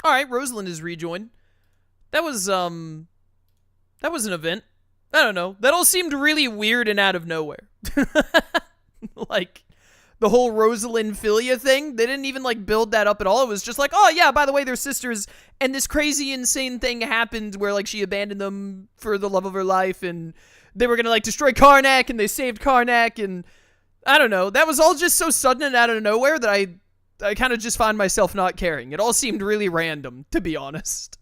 All right, Rosalind is rejoined. That was an event. I don't know. That all seemed really weird and out of nowhere. Like, the whole Rosalind Philia thing, they didn't even, like, build that up at all. It was just like, oh, yeah, by the way, they're sisters, and this crazy, insane thing happened where, like, she abandoned them for the love of her life, and they were gonna, like, destroy Karnak, and they saved Karnak, and I don't know. That was all just so sudden and out of nowhere that I kind of just find myself not caring. It all seemed really random, to be honest.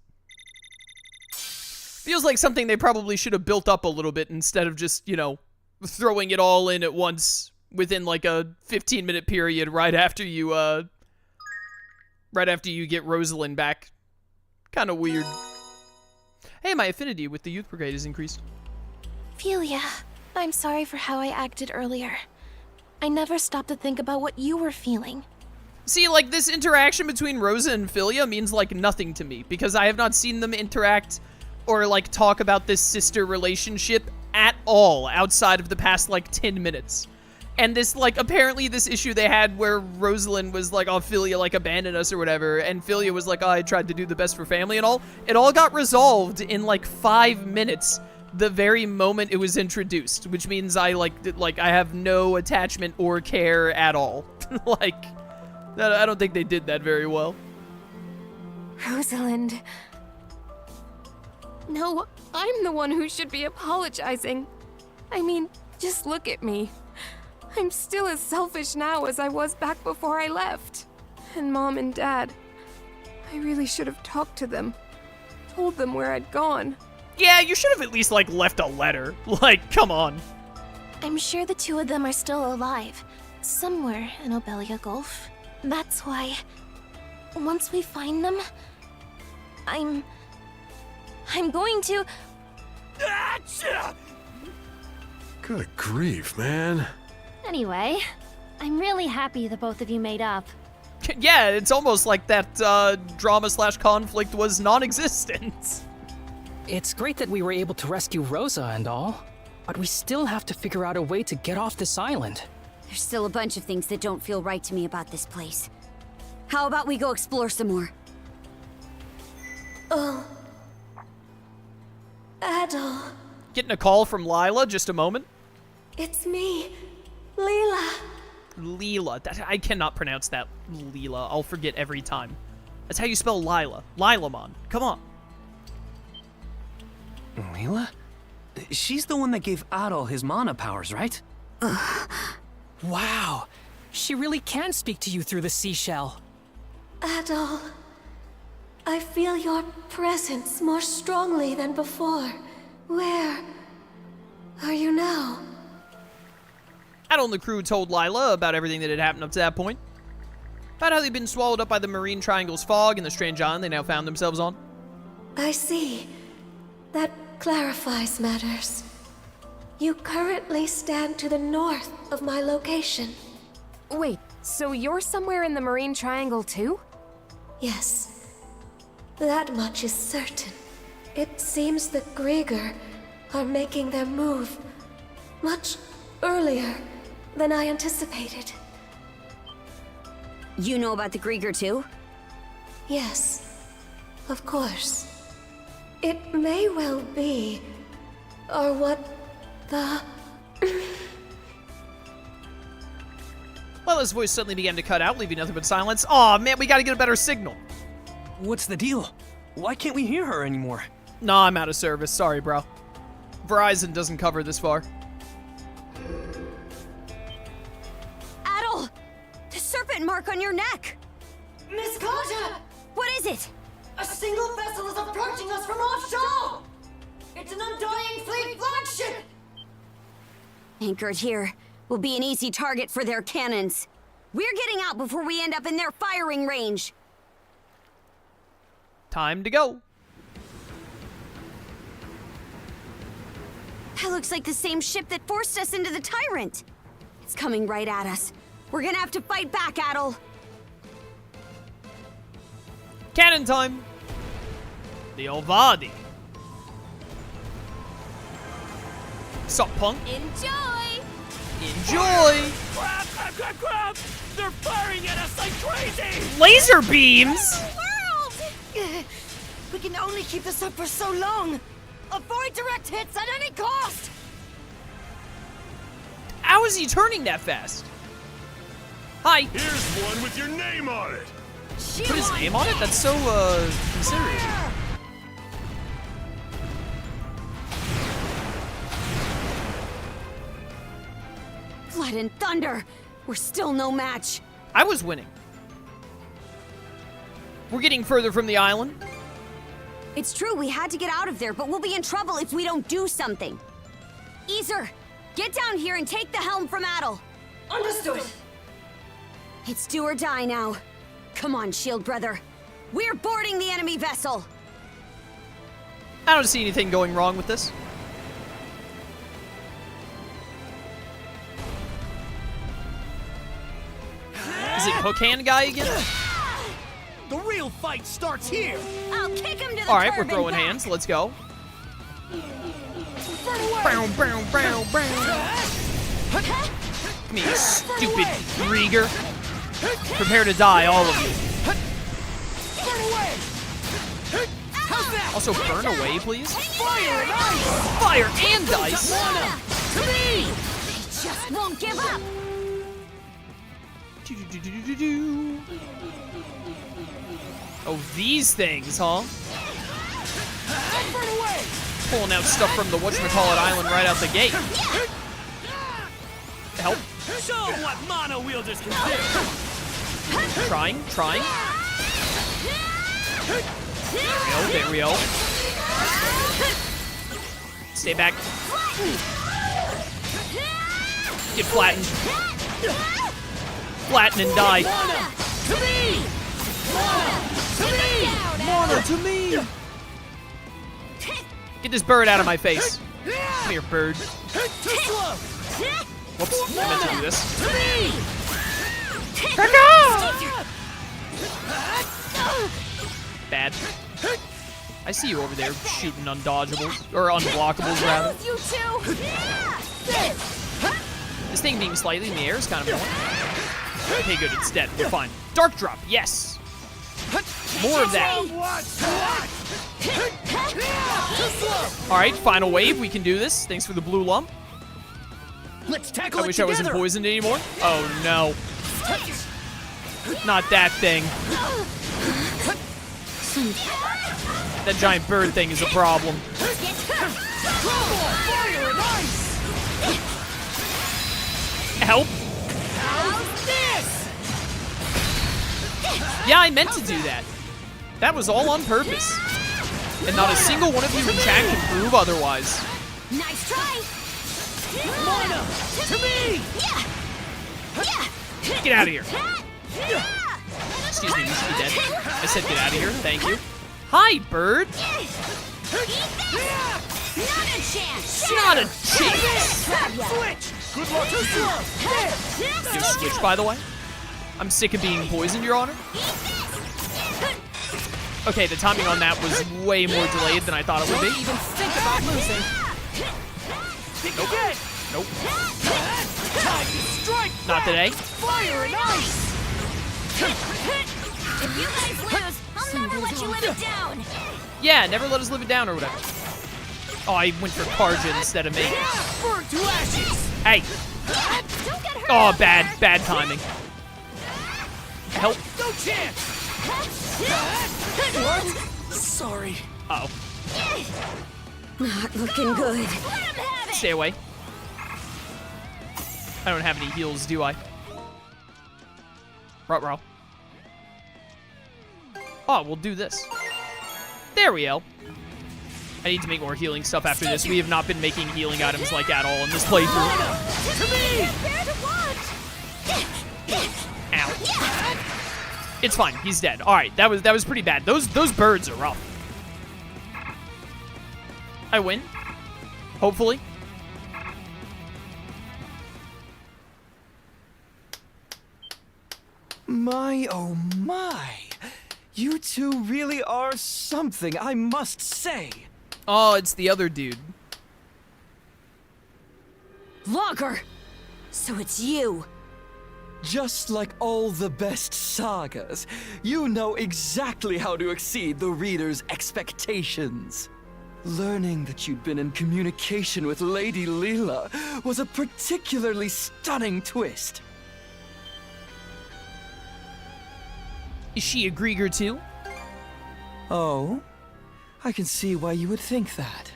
Feels like something they probably should have built up a little bit instead of just, you know, throwing it all in at once within like a 15-minute period right after you get Rosalind back. Kind of weird. Hey, my affinity with the youth brigade is increased. Philia, I'm sorry for how I acted earlier. I never stopped to think about what you were feeling. See, like, this interaction between Rosa and Philia means, like, nothing to me, because I have not seen them interact or, like, talk about this sister relationship at all outside of the past, like, 10 minutes. And this, like, apparently this issue they had where Rosalind was like, oh, Philia, like, abandoned us or whatever, and Philia was like, oh, I tried to do the best for family and all. It all got resolved in, like, 5 minutes the very moment it was introduced, which means I, I have no attachment or care at all. Like, I don't think they did that very well. Rosalind. No, I'm the one who should be apologizing. I mean, just look at me. I'm still as selfish now as I was back before I left. And Mom and Dad, I really should have talked to them. Told them where I'd gone. Yeah, you should have at least, like, left a letter. Like, come on. I'm sure the two of them are still alive. Somewhere in Obelia Gulf. That's why, once we find them, I'm going to... Good grief, man. Anyway, I'm really happy the both of you made up. Yeah, it's almost like that drama/conflict was non-existent. It's great that we were able to rescue Rosa and all, but we still have to figure out a way to get off this island. There's still a bunch of things that don't feel right to me about this place. How about we go explore some more? Oh. Adol. Getting a call from Lila, just a moment. It's me, Lila. Lila. I cannot pronounce that. Lila. I'll forget every time. That's how you spell Lila. Lilamon. Come on. Lila? She's the one that gave Adol his mana powers, right? Wow, she really can speak to you through the seashell. Adol, I feel your presence more strongly than before. Where are you now? Adol and the crew told Lila about everything that had happened up to that point. About how they'd been swallowed up by the Marine Triangle's fog and the strange island they now found themselves on. I see. That clarifies matters. You currently stand to the north of my location. Wait, so you're somewhere in the Marine Triangle too? Yes. That much is certain. It seems the Griegr are making their move much earlier than I anticipated. You know about the Griegr too? Yes, of course. It may well be, or what the... Lila's voice suddenly began to cut out, leaving nothing but silence. Aw, man, we gotta get a better signal. What's the deal? Why can't we hear her anymore? Nah, I'm out of service. Sorry, bro. Verizon doesn't cover this far. Adol! The serpent mark on your neck! Miss Karja! What is it? A single vessel is approaching us from offshore! It's an Undying Fleet flagship! Anchored here will be an easy target for their cannons. We're getting out before we end up in their firing range. Time to go. That looks like the same ship that forced us into the Tyrant. It's coming right at us. We're gonna have to fight back, Adol. Cannon time. The Ovadi. Sup, punk? Enjoy! Enjoy! Crap, crap, crap, crap! They're firing at us like crazy! Laser beams? World! We can only keep this up for so long. Avoid direct hits at any cost. How is he turning that fast? Hi. Here's one with your name on it. Put his name on it? That's so, considerate. Blood and thunder. We're still no match. I was winning. We're getting further from the island. It's true, we had to get out of there, but we'll be in trouble if we don't do something. Easer, get down here and take the helm from Adol. Understood. It's do or die now. Come on, Shield Brother. We're boarding the enemy vessel. I don't see anything going wrong with this. Is it Hook Hand guy again? The real fight starts here. I'll kick him to the All right, we're turban throwing back. hands. Let's go. Bow, bow, bow, bow. Come here, you stupid Griegr. Prepare to die, all of you. Also, burn away, please. Fire and ice. To me! They just won't give up. Do-do-do-do-do-do. Oh, these things, huh? Pulling out stuff from the whatchamacallit island right out the gate. Help. Show what mono wielders can do. Trying. There we go. Stay back. Get flattened. Flatten and die. Mana to me! Get this bird out of my face. Come here, bird. Whoops, I meant to do this. Bad. I see you over there shooting undodgeables, or unblockables rather. You two! This thing being slightly in the air is kind of annoying. Okay, good, it's dead. We're fine. Dark drop, yes. More of that. All right, final wave. We can do this. Thanks for the blue lump. Let's tackle I wish I wasn't poisoned anymore. Oh no. Not that thing. That giant bird thing is a problem. Help. Yeah, I meant to do that. That was all on purpose. And not a single one of you in chat can prove otherwise. Nice try! Mana! To me! Get out of here. Excuse me, you should be dead. I said get out of here, thank you. Hi, bird. Not a chance! Not a chance. Switch! Good luck to You switch, by the way? I'm sick of being poisoned, Your Honor. Okay, the timing on that was way more delayed than I thought it would be. Even think about losing. Nope. Nope. Time to strike! Not today. Fire and ice! If you guys lose, I'll never let you live it down! Yeah, never let us live it down or whatever. Oh, I went for Karja instead of me. Burn to ashes! Hey. Don't get hurt! Oh, bad timing. Help. No chance! What? Sorry. Uh-oh. Not looking good. Stay away. I don't have any heals, do I? Ruh-roh. Oh, we'll do this. There we go. I need to make more healing stuff after this. We have not been making healing items like at all in this playthrough. To me! Ow. It's fine. He's dead. All right, that was pretty bad. Those birds are rough. I win. Hopefully. My, oh my. You two really are something, I must say. Oh, it's the other dude. Logger! So it's you. Just like all the best sagas, you know exactly how to exceed the reader's expectations. Learning that you'd been in communication with Lady Lila was a particularly stunning twist. Is she a Griegr too? Oh? I can see why you would think that.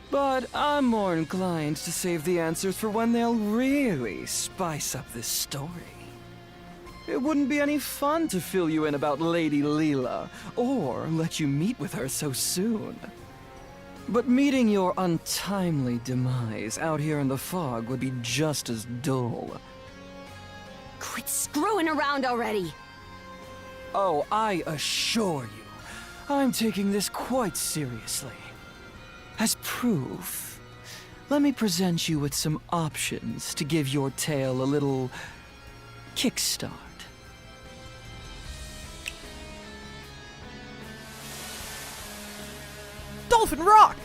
But I'm more inclined to save the answers for when they'll really spice up this story. It wouldn't be any fun to fill you in about Lady Lila, or let you meet with her so soon. But meeting your untimely demise out here in the fog would be just as dull. Quit screwing around already! Oh, I assure you, I'm taking this quite seriously. As proof, let me present you with some options to give your tale a little kickstart. Dolphin Rock!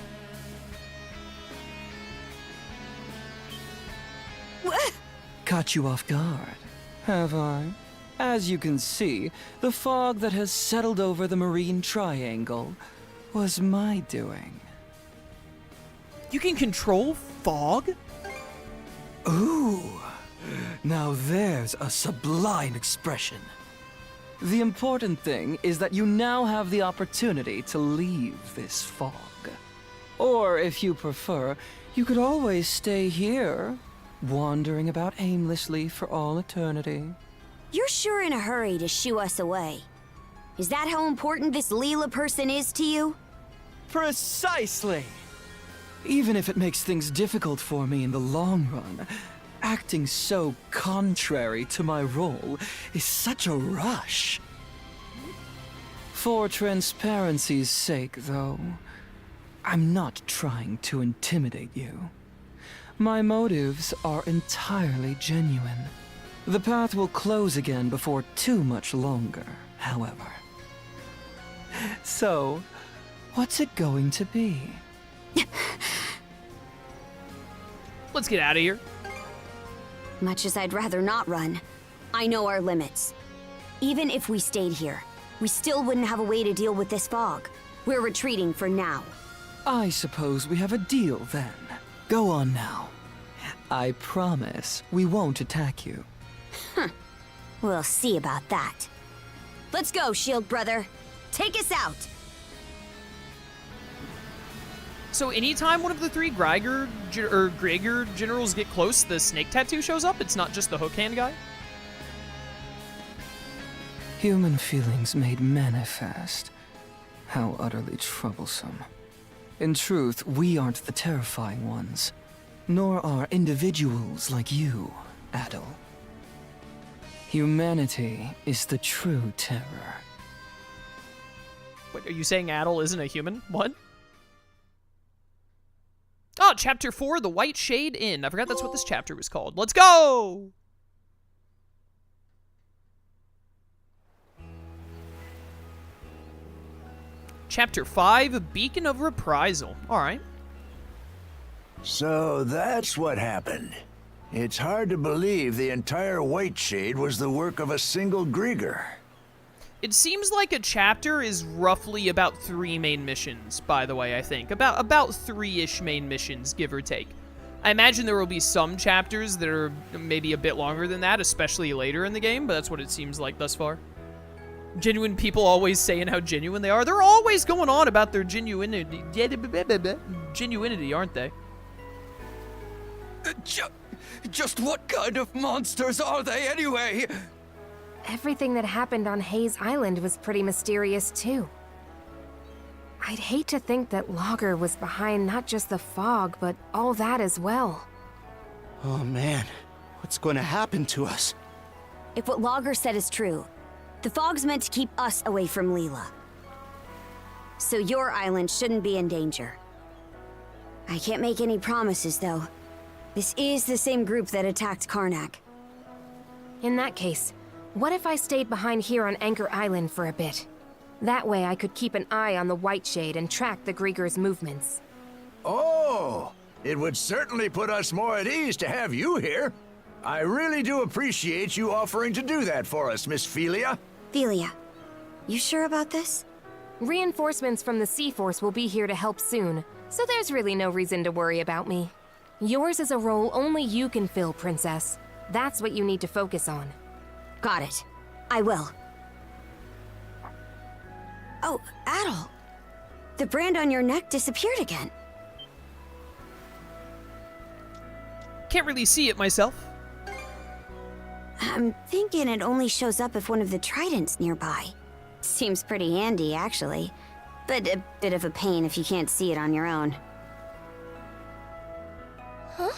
Caught you off guard, have I? As you can see, the fog that has settled over the marine triangle was my doing. You can control fog? Ooh, now there's a sublime expression. The important thing is that you now have the opportunity to leave this fog. Or, if you prefer, you could always stay here, wandering about aimlessly for all eternity. You're sure in a hurry to shoo us away. Is that how important this Lila person is to you? Precisely! Even if it makes things difficult for me in the long run, acting so contrary to my role is such a rush. For transparency's sake, though, I'm not trying to intimidate you. My motives are entirely genuine. The path will close again before too much longer, however. So, what's it going to be? Let's get out of here. Much as I'd rather not run, I know our limits. Even if we stayed here, we still wouldn't have a way to deal with this fog. We're retreating for now. I suppose we have a deal then. Go on now. I promise we won't attack you. We'll see about that. Let's go, Shield Brother. Take us out! So anytime one of the three Griegr generals get close, the snake tattoo shows up? It's not just the hook hand guy? Human feelings made manifest. How utterly troublesome. In truth, we aren't the terrifying ones. Nor are individuals like you, Adol. Humanity is the true terror. Wait, are you saying Adol isn't a human? What? Oh, Chapter 4, The White Shade Inn. I forgot that's what this chapter was called. Let's go! Chapter 5, Beacon of Reprisal. Alright. So that's what happened. It's hard to believe the entire White Shade was the work of a single Griegr. It seems like a chapter is roughly about 3 main missions, by the way, I think. About 3-ish main missions, give or take. I imagine there will be some chapters that are maybe a bit longer than that, especially later in the game, but that's what it seems like thus far. Genuine people always saying how genuine they are. They're always going on about their genuinity, aren't they? Just what kind of monsters are they anyway? Everything that happened on Hayes Island was pretty mysterious, too. I'd hate to think that Logger was behind not just the fog, but all that as well. Oh man, what's going to happen to us? If what Logger said is true, the fog's meant to keep us away from Lila. So your island shouldn't be in danger. I can't make any promises, though. This is the same group that attacked Karnak. In that case, what if I stayed behind here on Anchor Island for a bit? That way I could keep an eye on the White Shade and track the Grieger's movements. Oh, it would certainly put us more at ease to have you here. I really do appreciate you offering to do that for us, Miss Philia. Philia, you sure about this? Reinforcements from the Sea Force will be here to help soon, so there's really no reason to worry about me. Yours is a role only you can fill, Princess. That's what you need to focus on. Got it. I will. Oh, Adol. The brand on your neck disappeared again. Can't really see it myself. I'm thinking it only shows up if one of the tridents nearby. Seems pretty handy, actually. But a bit of a pain if you can't see it on your own. Huh?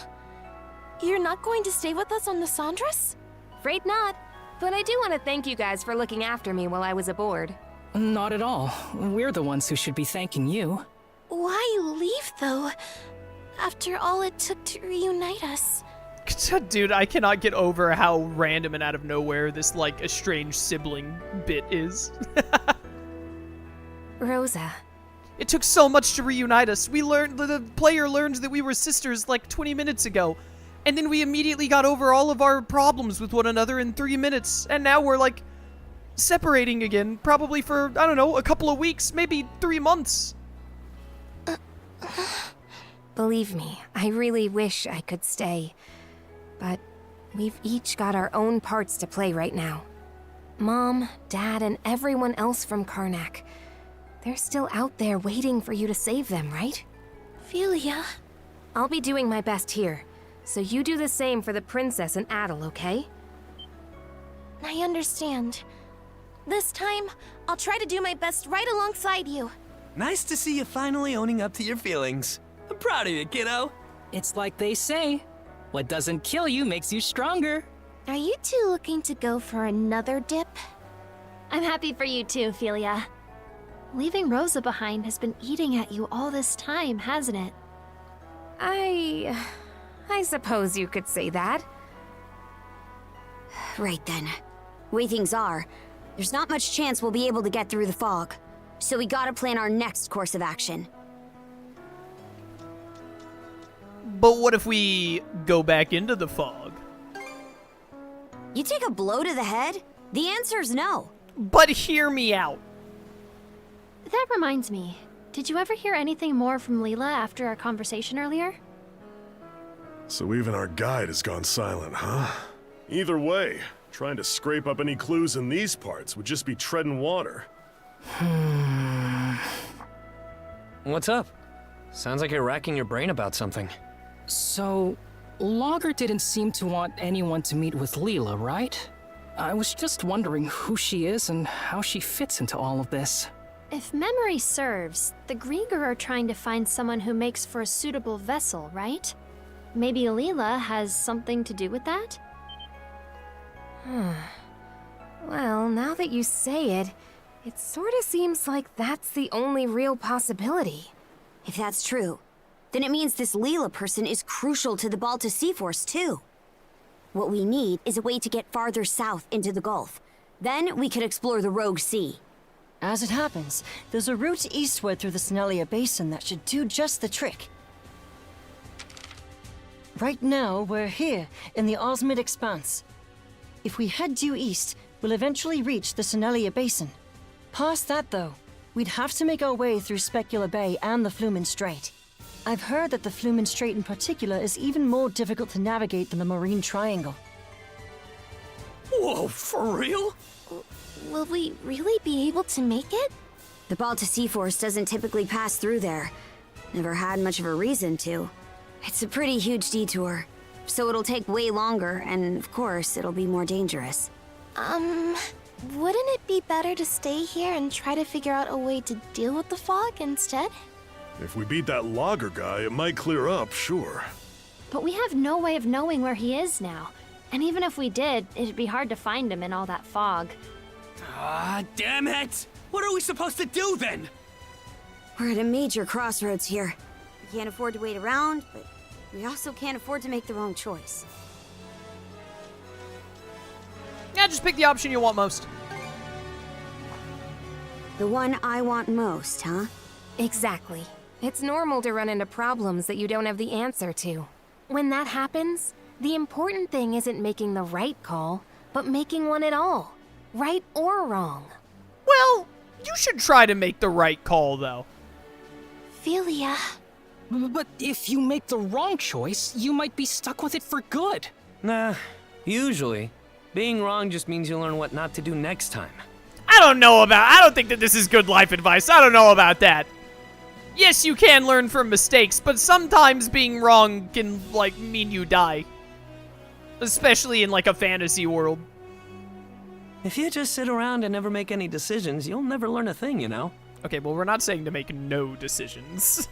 You're not going to stay with us on the Sandras? Afraid not. But I do want to thank you guys for looking after me while I was aboard. Not at all. We're the ones who should be thanking you. Why leave, though? After all it took to reunite us. Dude, I cannot get over how random and out of nowhere this, like, estranged sibling bit is. Rosa. It took so much to reunite us. The player learned that we were sisters like 20 minutes ago. And then we immediately got over all of our problems with one another in 3 minutes. And now we're, like, separating again. Probably for, I don't know, a couple of weeks, maybe 3 months. Believe me, I really wish I could stay. But we've each got our own parts to play right now. Mom, Dad, and everyone else from Karnak. They're still out there waiting for you to save them, right? Philia. I'll be doing my best here, so you do the same for the princess and Adol, okay? I understand. This time, I'll try to do my best right alongside you. Nice to see you finally owning up to your feelings. I'm proud of you, kiddo. It's like they say, what doesn't kill you makes you stronger. Are you two looking to go for another dip? I'm happy for you too, Philia. Leaving Rosa behind has been eating at you all this time, hasn't it? I suppose you could say that. Right then. Way things are, there's not much chance we'll be able to get through the fog. So we gotta plan our next course of action. But what if we go back into the fog? You take a blow to the head? The answer's no. But hear me out. That reminds me. Did you ever hear anything more from Lila after our conversation earlier? So even our guide has gone silent, huh? Either way, trying to scrape up any clues in these parts would just be treading water. What's up? Sounds like you're racking your brain about something. So, Logger didn't seem to want anyone to meet with Lila, right? I was just wondering who she is and how she fits into all of this. If memory serves, the Griegr are trying to find someone who makes for a suitable vessel, right? Maybe Lila has something to do with that? Well, now that you say it, it sort of seems like that's the only real possibility. If that's true, then it means this Lila person is crucial to the Balta Sea Force, too. What we need is a way to get farther south into the Gulf. Then we could explore the Rogue Sea. As it happens, there's a route eastward through the Senelia Basin that should do just the trick. Right now, we're here, in the Osmid Expanse. If we head due east, we'll eventually reach the Senelia Basin. Past that, though, we'd have to make our way through Specula Bay and the Flumen Strait. I've heard that the Flumen Strait in particular is even more difficult to navigate than the Marine Triangle. Whoa, for real? Will we really be able to make it? The Balta Sea Force doesn't typically pass through there. Never had much of a reason to. It's a pretty huge detour, so it'll take way longer, and of course, it'll be more dangerous. Wouldn't it be better to stay here and try to figure out a way to deal with the fog instead? If we beat that logger guy, it might clear up, sure. But we have no way of knowing where he is now. And even if we did, it'd be hard to find him in all that fog. Ah, damn it! What are we supposed to do then? We're at a major crossroads here. We can't afford to wait around, but we also can't afford to make the wrong choice. Yeah, just pick the option you want most. The one I want most, huh? Exactly. It's normal to run into problems that you don't have the answer to. When that happens, The important thing isn't making the right call, but making one at all. Right or wrong. Well, you should try to make the right call, though. Philia. But if you make the wrong choice, you might be stuck with it for good. Nah, usually. Being wrong just means you learn what not to do next time. I don't think that this is good life advice. I don't know about that. Yes, you can learn from mistakes, but sometimes being wrong can, like, mean you die. Especially in, like, a fantasy world. If you just sit around and never make any decisions, you'll never learn a thing, you know? Okay, well, we're not saying to make no decisions.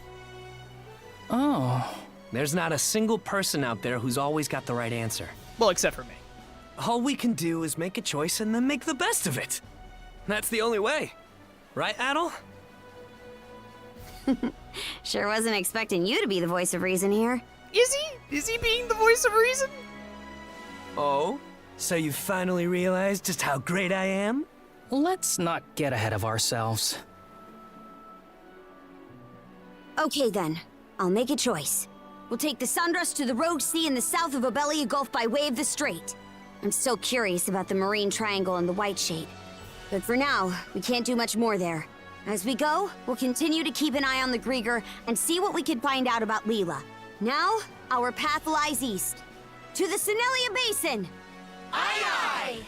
Oh. There's not a single person out there who's always got the right answer. Well, except for me. All we can do is make a choice and then make the best of it. That's the only way. Right, Adol? Sure wasn't expecting you to be the voice of reason here. Is he? Is he being the voice of reason? Oh? So you finally realized just how great I am? Let's not get ahead of ourselves. Okay then, I'll make a choice. We'll take the Sundress to the Rogue Sea in the south of Obelia Gulf by way of the Strait. I'm still curious about the Marine Triangle and the White Shade. But for now, we can't do much more there. As we go, we'll continue to keep an eye on the Griegr and see what we can find out about Lila. Now, our path lies east. To the Senelia Basin! Aye aye!